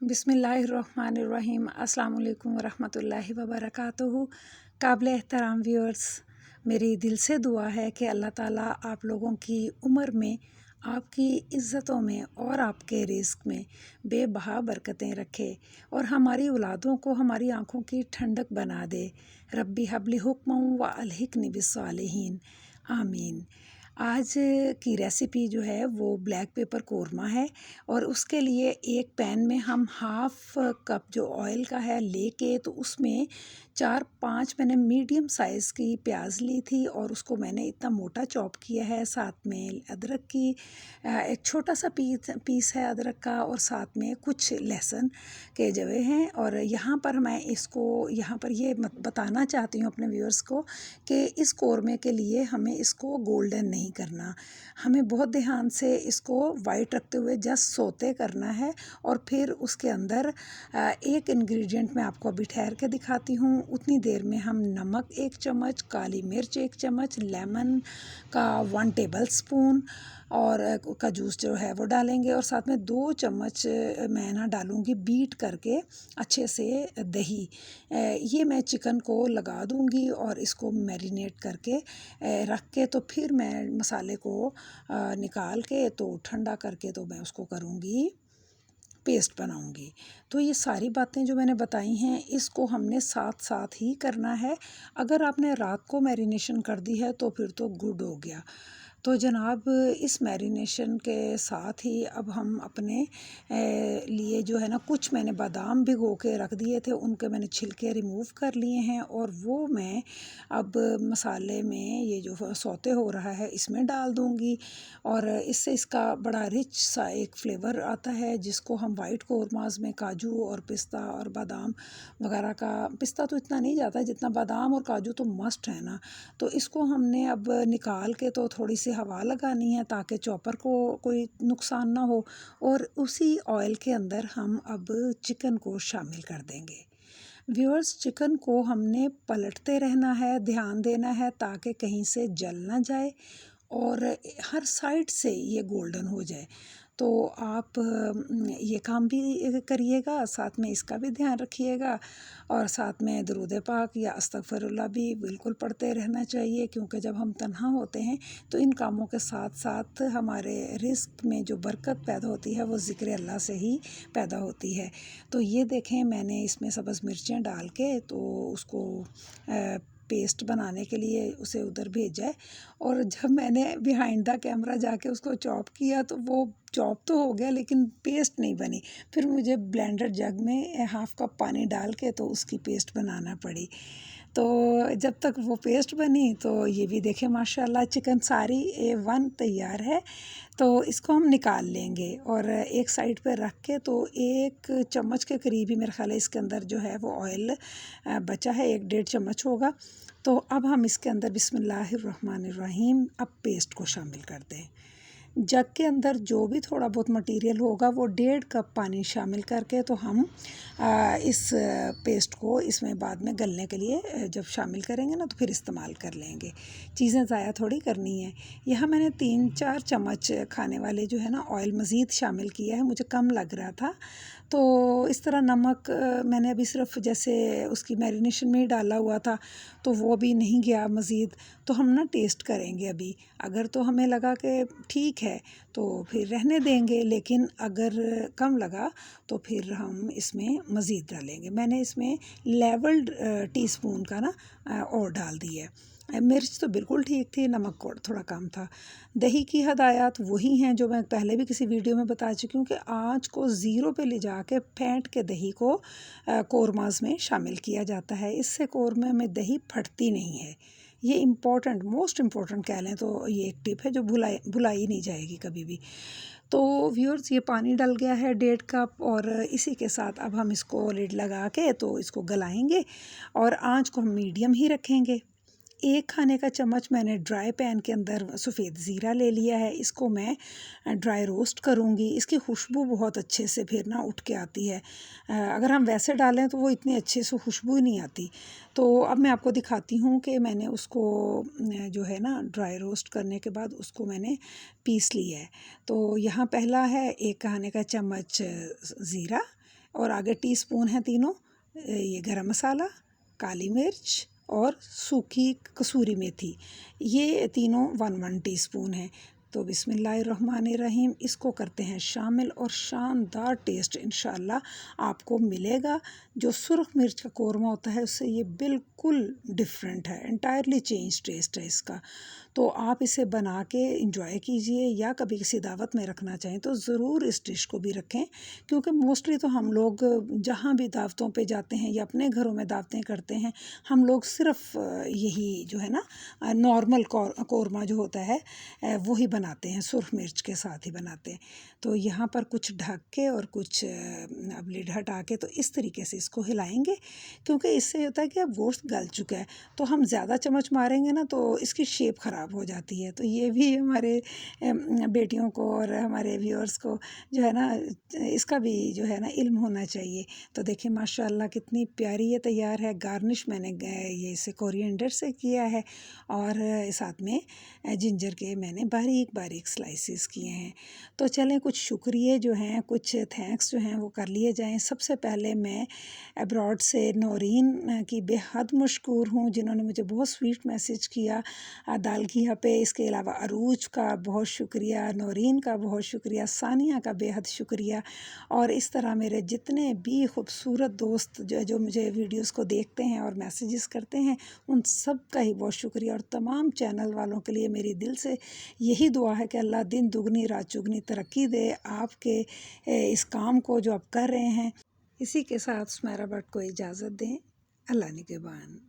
बिस्मिल्लाहिर्रहमानिर्रहीम। अस्सलाम वालेकुम वरहमतुल्लाहि वबरकातुहू। काबिल एहतराम व्यूअर्स, मेरी दिल से दुआ है कि अल्लाह ताला आप लोगों की उम्र में, आपकी इज़्ज़तों में और आपके रिज़्क़ में बेबहा बरकतें रखे और हमारी औलादों को हमारी आँखों की ठंडक बना दे। रब्बी हबली हुक्मन व अलहिक़नी बिस्सालिहीन, आमीन। आज की रेसिपी जो है वो ब्लैक पेपर कोरमा है और उसके लिए एक पैन में हम हाफ़ कप जो ऑयल का है लेके तो उसमें 4-5 मैंने मीडियम साइज़ की प्याज ली थी और उसको मैंने इतना मोटा चॉप किया है। साथ में अदरक की एक छोटा सा पीस है अदरक का और साथ में कुछ लहसुन के जवे हैं। और यहाँ पर मैं इसको यहाँ पर ये बताना चाहती हूँ अपने व्यूअर्स को कि इस कोरमे के लिए हमें इसको गोल्डन नहीं करना, हमें बहुत ध्यान से इसको वाइट रखते हुए जस्ट सोते करना है। और फिर उसके अंदर एक इंग्रेडिएंट मैं आपको अभी ठहर के दिखाती हूँ। उतनी देर में हम नमक 1 चम्मच, काली मिर्च 1 चम्मच, लेमन का 1 टेबल स्पून और का जूस जो है वो डालेंगे और साथ में 2 चम्मच मैं ना डालूँगी बीट करके अच्छे से दही। ये मैं चिकन को लगा दूँगी और इसको मैरिनेट करके रख के तो फिर मैं मसाले को निकाल के तो ठंडा करके तो मैं उसको करूँगी, पेस्ट बनाऊंगी। तो ये सारी बातें जो मैंने बताई हैं इसको हमने साथ साथ ही करना है। अगर आपने रात को मैरिनेशन कर दी है तो फिर तो गुड हो गया। तो जनाब इस मैरिनेशन के साथ ही अब हम अपने लिए जो है ना कुछ मैंने बादाम भिगो के रख दिए थे, उनके मैंने छिलके रिमूव कर लिए हैं और वो मैं अब मसाले में ये जो सौते हो रहा है इसमें डाल दूँगी। और इससे इसका बड़ा रिच सा एक फ्लेवर आता है जिसको हम वाइट कोरमास में काजू और पिस्ता और बादाम वगैरह का, पिस्ता तो इतना नहीं जाता जितना बादाम और काजू तो मस्ट है ना। तो इसको हमने अब निकाल के तो थोड़ी सी हवा लगानी है ताकि चॉपर को कोई नुकसान ना हो और उसी ऑयल के अंदर हम अब चिकन को शामिल कर देंगे। व्यूअर्स, चिकन को हमने पलटते रहना है, ध्यान देना है ताकि कहीं से जल ना जाए और हर साइड से ये गोल्डन हो जाए। तो आप ये काम भी करिएगा, साथ में इसका भी ध्यान रखिएगा और साथ में दुरूद पाक या अस्तगफिरुल्लाह भी बिल्कुल पढ़ते रहना चाहिए क्योंकि जब हम तन्हा होते हैं तो इन कामों के साथ साथ हमारे रिज़्क़ में जो बरकत पैदा होती है वो ज़िक्र अल्लाह से ही पैदा होती है। तो ये देखें मैंने इसमें सब्ज़ मिर्चें डाल के तो उसको पेस्ट बनाने के लिए उसे उधर भेजा है। और जब मैंने बिहाइंड द कैमरा जाके उसको चॉप किया तो वो चॉप तो हो गया लेकिन पेस्ट नहीं बनी। फिर मुझे ब्लेंडर जग में हाफ़ कप पानी डाल के तो उसकी पेस्ट बनाना पड़ी। तो जब तक वो पेस्ट बनी तो ये भी देखें माशाल्लाह चिकन सारी A1 तैयार है। तो इसको हम निकाल लेंगे और एक साइड पे रख के तो 1 चम्मच के करीब ही मेरा ख्याल है इसके अंदर जो है वो ऑयल बचा है, 1-1.5 चम्मच होगा। तो अब हम इसके अंदर बिस्मिल्लाहिर्रहमानिर्रहीम अब पेस्ट को शामिल कर दें। जग के अंदर जो भी थोड़ा बहुत मटेरियल होगा वो 1.5 कप पानी शामिल करके तो हम इस पेस्ट को इसमें बाद में गलने के लिए जब शामिल करेंगे ना तो फिर इस्तेमाल कर लेंगे, चीज़ें ज़ाया थोड़ी करनी है। यहाँ मैंने 3-4 चम्मच खाने वाले जो है ना ऑयल मज़ीद शामिल किया है, मुझे कम लग रहा था। तो इस तरह नमक मैंने अभी सिर्फ जैसे उसकी मैरिनेशन में ही डाला हुआ था तो वो भी नहीं गया मज़ीद। तो हम ना टेस्ट करेंगे अभी, अगर तो हमें लगा कि ठीक है तो फिर रहने देंगे, लेकिन अगर कम लगा तो फिर हम इसमें मज़ीद डालेंगे। मैंने इसमें लेवल्ड टीस्पून का ना और डाल दिया। मिर्च तो बिल्कुल ठीक थी, नमक थोड़ा कम था। दही की हदायत वही हैं जो मैं पहले भी किसी वीडियो में बता चुकी हूँ कि आँच को ज़ीरो पे ले जाके फेंट के दही को कोरमास में शामिल किया जाता है। इससे कोरमे में दही फटती नहीं है। ये इम्पॉर्टेंट, मोस्ट इम्पॉर्टेंट कह लें तो ये एक टिप है जो भुलाई नहीं जाएगी कभी भी। तो व्यूअर्स, ये पानी डल गया है 1.5 कप और इसी के साथ अब हम इसको लिड लगा के तो इसको गलाएंगे और आँच को हम मीडियम ही रखेंगे। 1 खाने का चम्मच मैंने ड्राई पैन के अंदर सफ़ेद ज़ीरा ले लिया है, इसको मैं ड्राई रोस्ट करूँगी। इसकी खुशबू बहुत अच्छे से फिर ना उठ के आती है, अगर हम वैसे डालें तो वो इतनी अच्छे से खुशबू ही नहीं आती। तो अब मैं आपको दिखाती हूँ कि मैंने उसको जो है ना ड्राई रोस्ट करने के बाद उसको मैंने पीस लिया है। तो यहाँ पहला है 1 खाने का चम्मच ज़ीरा, और आगे टीस्पून है तीनों, ये गरम मसाला, काली मिर्च और सूखी कसूरी मेथी, ये तीनों 1 टीस्पून है। तो बिस्मिल्लाहिर्रहमानिर्रहीम, इसको करते हैं शामिल और शानदार टेस्ट इंशाअल्लाह आपको मिलेगा। जो सुरख मिर्च का कौरमा होता है उससे ये बिल्कुल डिफरेंट है, एंटायरली चेंज टेस्ट है इसका। तो आप इसे बना के इंजॉय कीजिए, या कभी किसी दावत में रखना चाहें तो ज़रूर इस डिश को भी रखें, क्योंकि मोस्टली तो हम लोग जहाँ भी दावतों पे जाते हैं या अपने घरों में दावतें करते हैं, हम लोग सिर्फ यही जो है ना नॉर्मल कौरमा जो होता है वही बनाते हैं, सुरख मिर्च के साथ ही बनाते हैं। तो यहाँ पर कुछ ढक के और कुछ अब लिड हटा के तो इस तरीके से इसको हिलाएंगे, क्योंकि इससे होता है कि अब गोश्त गल चुका है, तो हम ज़्यादा चम्मच मारेंगे ना तो इसकी शेप ख़राब हो जाती है। तो ये भी हमारे बेटियों को और हमारे व्यूअर्स को जो है ना इसका भी जो है ना इल्म होना चाहिए। तो देखिए माशाल्लाह कितनी प्यारी ये तैयार है। गार्निश मैंने ये इसे कोरिएंडर से किया है और साथ में जिंजर के मैंने बारीक बारीक स्लाइसेस किए हैं। तो चलें कुछ शुक्रिया जो हैं, कुछ थैंक्स जो हैं वो कर लिए जाएं। सबसे पहले मैं अब्रॉड से नौरीन की बेहद मशकूर हूँ, जिन्होंने मुझे बहुत स्वीट मैसेज किया दाल घिया पे। इसके अलावा अरूज का बहुत शुक्रिया, नौरीन का बहुत शुक्रिया, सानिया का बेहद शुक्रिया, और इस तरह मेरे जितने भी खूबसूरत दोस्त जो मुझे वीडियोस को देखते हैं और मैसेजेस करते हैं, उन सब का ही बहुत शुक्रिया। और तमाम चैनल वालों के लिए मेरी दिल से यही दुआ है कि अल्लाह दिन दुगनी रात चुगनी तरक्की दे आपके इस काम को जो आप कर रहे हैं। इसी के साथ सुमेरा भट्ट को इजाज़त दें। अल्लाह निगहबान।